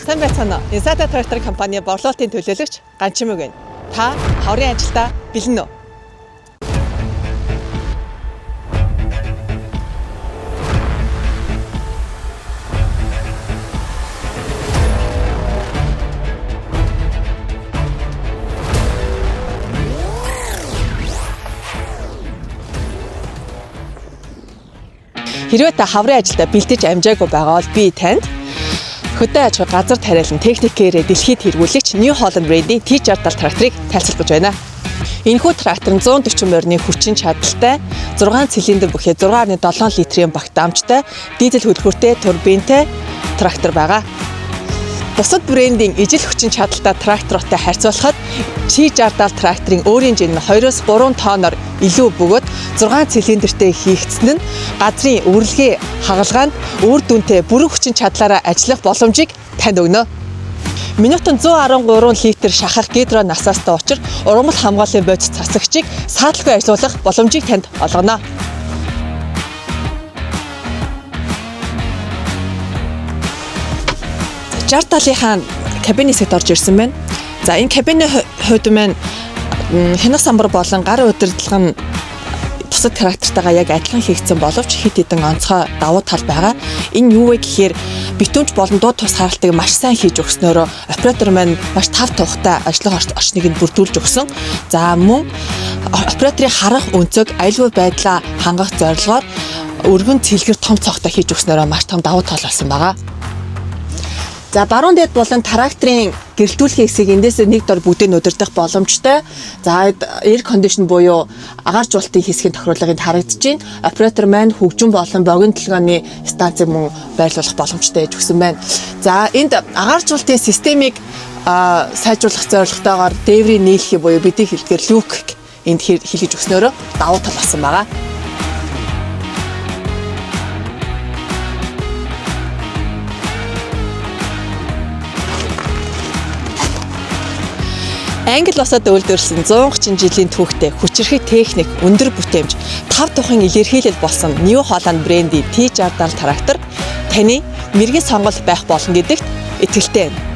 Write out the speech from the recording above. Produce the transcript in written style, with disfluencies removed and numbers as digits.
Сайн байцгаана уу? Insider Tractor компани борлуулалтын төлөөлөгч Ганчимэг байна. Та хаврын ажилдаа бэлэн үү? Хэрвээ та хаврын ажилдаа бэлдэж амжаагүй байгаа бол би танд хөдөө аж ахуй газар тариалан техникээрээ дэлхийд хэрэглэгч New Holland брендийн T60 тракторыг тайлбарлаж байна. Энэхүү трактор нь 140 морины хүчин чадалтай, 6 цилиндр бүхий 6.7 литрийн багт амжтай, дизель хөдөлгөөртэй турбинтэй трактор байгаа. Бусад брендийн ижил хүчин чадалтай трактортой харьцуулахад T60 тракторын өөрийн жин нь 2-3 тонноор илүү бөгөөд 6 цилиндртэй хийгдсэн нь газрын үрэлгээ хагалгаанд үр дүнтэй бүрэн хүчин чадлаараа ажиллах боломжийг танд өгнө. Минутанд 113 литр шахах гидро насаастай учир ургамал хамгааллын бодис цацагчийг сааталгүй ажилуулах боломжийг танд олгоно. Жар талынхаа кабины хэсэгт орж ирсэн байна. За энэ кабины хувьд маань хянах самбар болон гар удирдлага нь бусад трактортойгоо яг адилхан хийгдсэн боловч хэд хэдэн онцгой давуу тал байгаа. Энэ юу вэ гэхээр битүүмж болон дууд тус харалтыг маш сайн хийж өгснөөрөө оператор маань маш тав тухтай ажиллах орчныг нь бүрдүүлж өгсөн. За мөн операторын харах өнцөг аюулгүй байдлаа хангах зорилгоор өргөн цэлгэр том цогтой хийж өгснөөрөө маш том давуу тал болсон байгаа. За баруун дэд болон тракторын гэрэлтүүлэх хэсгийг эндээс нэг дор бүгдийг удирдах боломжтой. За air condition буюу агаар жуултын хэсгийн тохируулгыг харагдаж байна. Оператор маань хөгжим болон богино толгойн станцыг мөн байрлуулах боломжтой гэж өгсөн байна. За энд агаар жуултын системийг сайжруулах зорилготойгоор дээврийн нийлхий буюу бидний хэлдгээр люк энд хийлгэж өгснөөрөө давуу тал болсон байгаа. Англи улсад үйлдвэрлэсэн 130 жилийн түүхтэй хүчирхэг техник, өндөр бүтээмж, 5 тухайн илэрхийлэл болсон New Holland брендийн T60 трактор таны мэргийн сонголт байх болно гэдэгт итгэлтэй байна.